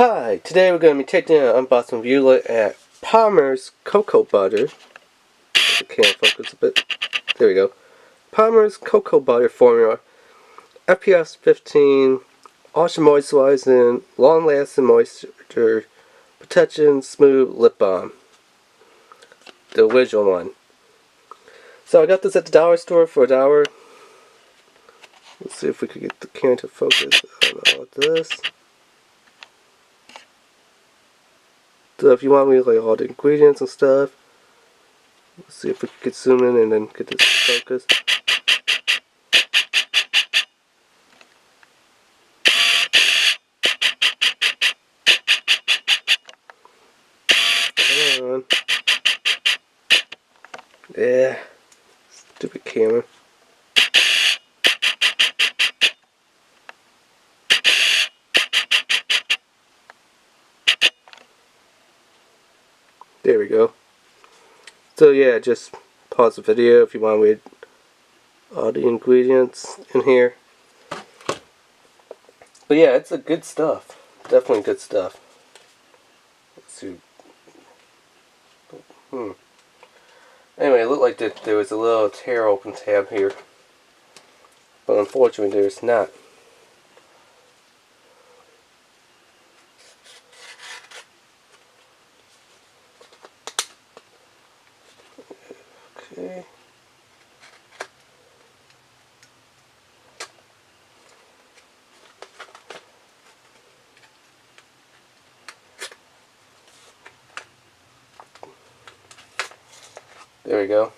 Hi, today we're going to be taking an unboxing review look at PALMER'S Cocoa Butter. I can't focus a bit. There we go. PALMER'S Cocoa Butter Formula. FPS 15, ultra moisturizing, long lasting moisture, protection, smooth lip balm. The original one. So I got this at the dollar store for $1. Let's see if we can get the camera to focus on all this. So if you want me to like all the ingredients and stuff, let's see if we can zoom in and then get this focus. Come on. Yeah. Stupid camera. There we go. So yeah, just pause the video if you want to read all the ingredients in here. But yeah, it's a good stuff. Definitely good stuff. Let's see. Anyway, it looked like that there was a little tear open tab here. But unfortunately there's not. Okay. There we go.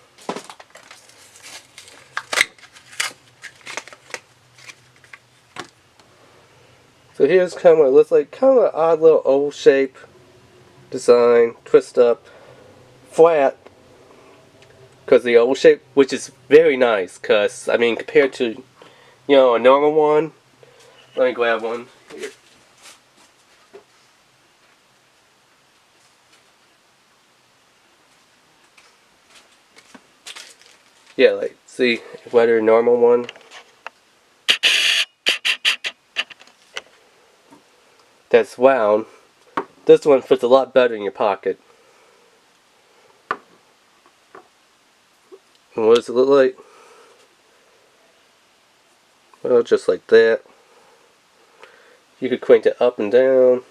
So here's kind of what it looks like. Kind of an odd little oval shape design, twist up, flat. Because the oval shape, which is very nice. Because I mean, compared to a normal one. Let me grab one here. Yeah, like, see, whether normal one. That's round. This one fits a lot better in your pocket. And what does it look like? Well, just like that. You could crank it up and down.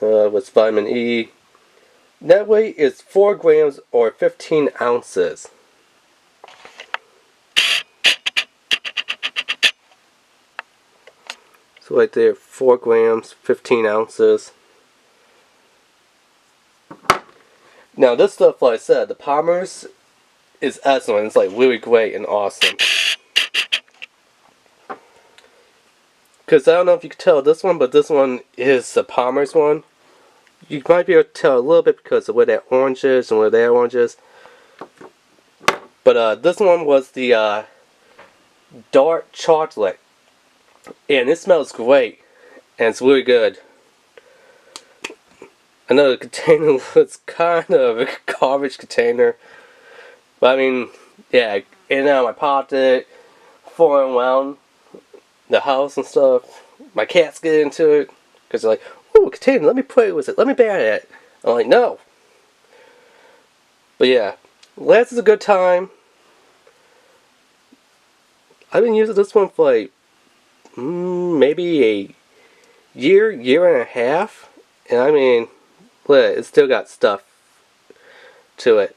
With vitamin E. That weight is 4 grams or 15 ounces. So right there, 4 grams, 15 ounces. Now this stuff, like I said, the PALMER'S is excellent. It's like really great and awesome. Because I don't know if you can tell this one, but this one is the PALMER'S one. You might be able to tell a little bit because of where that orange is and where that orange is. But this one was the dark chocolate. And it smells great. And it's really good. I know the container looks kind of a garbage container. But I mean, yeah, in and out of my pocket, flying around the house and stuff. My cats get into it. Because they're like, ooh, a container, let me play with it, let me bat at it. I'm like, no. But yeah, lasts a good time. I've been using this one for like, maybe a year and a half. And I mean, look, it's still got stuff to it.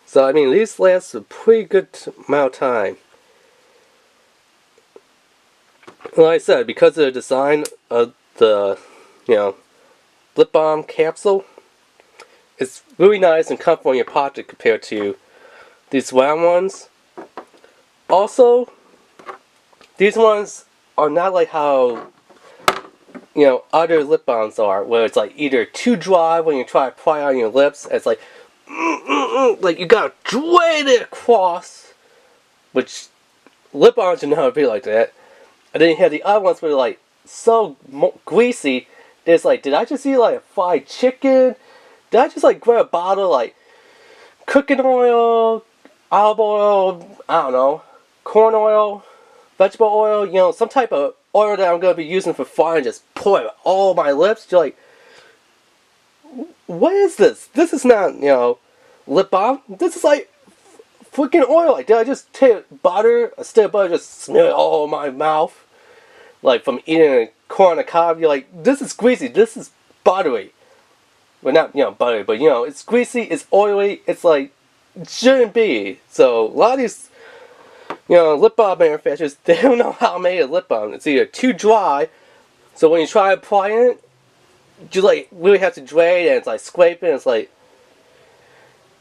So I mean, these last a pretty good amount of time. Like I said, because of the design of the, lip balm capsule, it's really nice and comfortable in your pocket compared to these round ones. Also, these ones are not like how, other lip balms are, where it's like either too dry when you try to apply it on your lips, and it's like, like you gotta drain it across, which lip balms should never be like that. And then you have the other ones where they're like so greasy. It's like, did I just eat like a fried chicken? Did I just like grab a bottle of like cooking oil, olive oil, I don't know, corn oil, vegetable oil, you know, some type of oil that I'm going to be using for fire, and just pour it all over my lips. You're like, what is this? This is not, you know, lip balm. This is like freaking oil. Like, did I just take butter, a stick of butter, just smear it all over my mouth? Like, from eating a corn on the cob, you're like, this is greasy, this is buttery. Well, not, you know, buttery, but, you know, it's greasy, it's oily, it's like, it shouldn't be. So, a lot of these, you know, lip balm manufacturers, they don't know how to make a lip balm. It's either too dry, so when you try applying it, you, like, really have to drain, and it's like scraping, and it's like,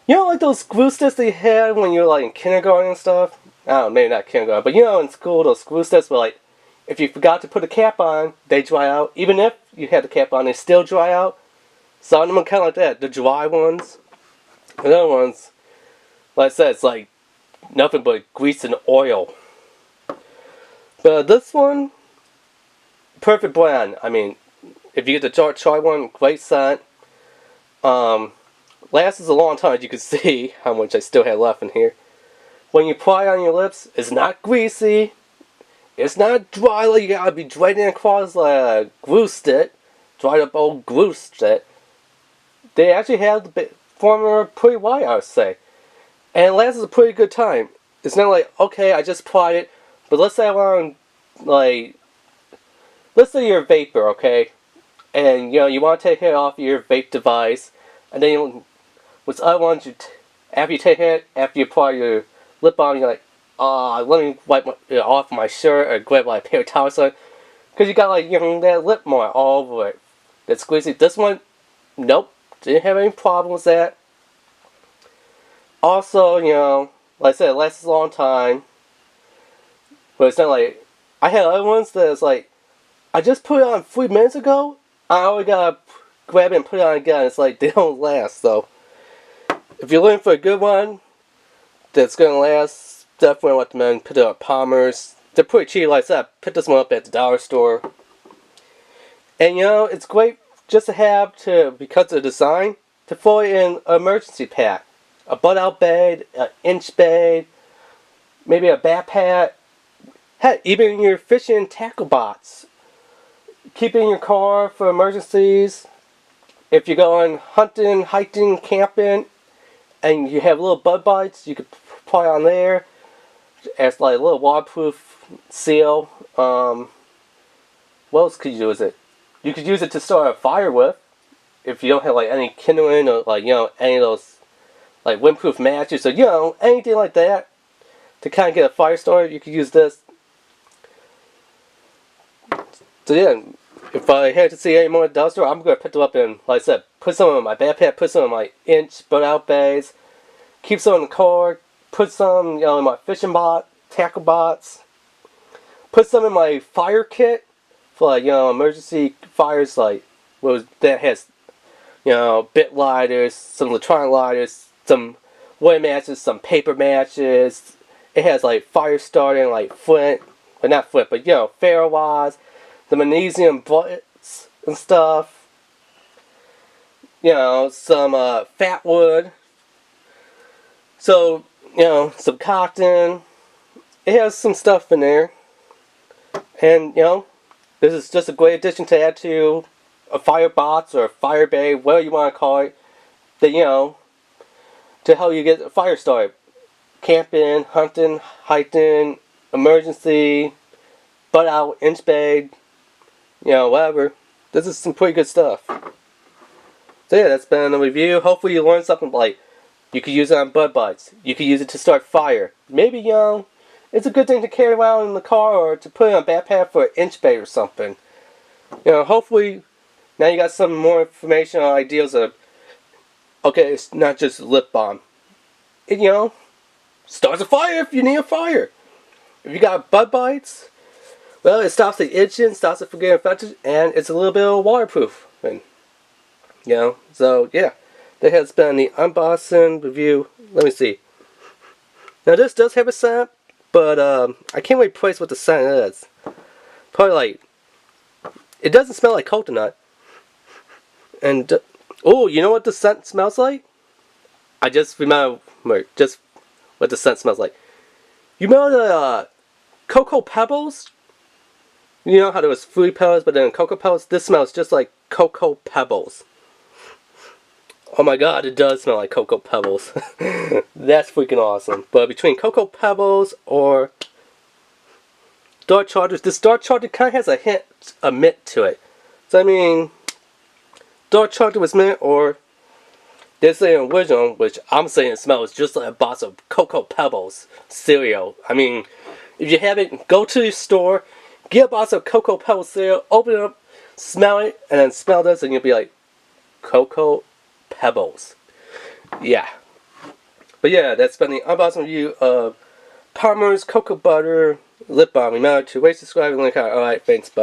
you know, like those glue sticks they had when you were, like, in kindergarten and stuff? I don't know, maybe not kindergarten, but, you know, in school, those glue sticks were, like, if you forgot to put a cap on, they dry out. Even if you had the cap on, they still dry out. Some of them are kind of like that. The dry ones. The other ones, like I said, it's like nothing but grease and oil. But this one, perfect blend. I mean, if you get the dry one, great scent. Lasts a long time, as you can see how much I still have left in here. When you apply it on your lips, it's not greasy. It's not dry like you gotta be draining across like a glue stick. Dried up old glue stick. They actually have the formula pretty white, I would say. And it lasts a pretty good time. It's not like, okay, I just applied it, but let's say I want, like, let's say you're a vapor, okay? And, you know, you want to take it off your vape device, and then you, what's other ones, after you take it, after you apply your lip balm, you're like, let me wipe off my shirt or grab like a paper towel or something. Because you got like, you know, that lip mark all over it. That's squeezy. This one, nope. Didn't have any problem with that. Also, you know, like I said, it lasts a long time. But it's not like, I had other ones that it's like, I just put it on 3 minutes ago. I always gotta grab it and put it on again. It's like, they don't last. So, if you're looking for a good one that's gonna last, definitely recommend pick it up at PALMER'S. They're pretty cheap, like I said. I picked this one up at the dollar store. And you know, it's great just to have because of the design, to throw it in an emergency pack. A butt-out bag, an inch bag, maybe a backpack. Heck, even your fishing tackle box. Keep it in your car for emergencies. If you're going hunting, hiking, camping, and you have little bug bites, you could apply on there. As like a little waterproof seal. What else could you use it? You could use it to start a fire with. If you don't have like any kindling or like, you know, any of those like windproof matches or, you know, anything like that to kind of get a fire started, you could use this. So yeah, if I had to see any more at the dollar store, I'm going to pick them up and, like I said, put some in my backpack, put some in my inch butt out bags, keep some in the car, put some, you know, in my fishing tackle box. Put some in my fire kit for, like, you know, emergency fires, like that has, you know, bit lighters, some electronic lighters, some wood matches, some paper matches. It has like fire starting, like flint, but not flint, but, you know, ferro rods, the magnesium bullets and stuff. You know, some fat wood. So, you know, some cotton. It has some stuff in there. And, you know, this is just a great addition to add to a firebox or a fire bag, whatever you want to call it. That, you know, to help you get a fire started. Camping, hunting, hiking, emergency, butt out, inch bag, you know, whatever. This is some pretty good stuff. So yeah, that's been a review. Hopefully you learned something, like you could use it on bug bites. You could use it to start fire. Maybe, you know, it's a good thing to carry around in the car or to put in a backpack for an inch bag or something. You know, hopefully now you got some more information or ideas of, okay, it's not just lip balm. It, you know, starts a fire if you need a fire. If you got bug bites, well, it stops the itching, stops it from getting infected, and it's a little bit of waterproof. And, you know, so yeah, that has been the unboxing review. Let me see. Now this does have a scent, but I can't really place what the scent is. Probably like, it doesn't smell like coconut. And oh, you know what the scent smells like? I just remember just what the scent smells like. You remember Cocoa Pebbles. You know how there was Fruity Pebbles, but then Cocoa Pebbles? This smells just like Cocoa Pebbles. Oh my god, it does smell like Cocoa Pebbles. That's freaking awesome. But between Cocoa Pebbles or Dark Chocolate, this Dark Chocolate kind of has a hint, a mint to it. So I mean, Dark Chocolate was mint, or they're saying original, which I'm saying it smells just like a box of Cocoa Pebbles cereal. I mean, if you haven't, go to your store, get a box of Cocoa Pebbles cereal, open it up, smell it, and then smell this, and you'll be like, Cocoa Pebbles. Yeah. But yeah, that's been the unboxing review of Palmer's Cocoa Butter Lip Balm. Remember to rate, subscribe, and link out. Alright, thanks, bye.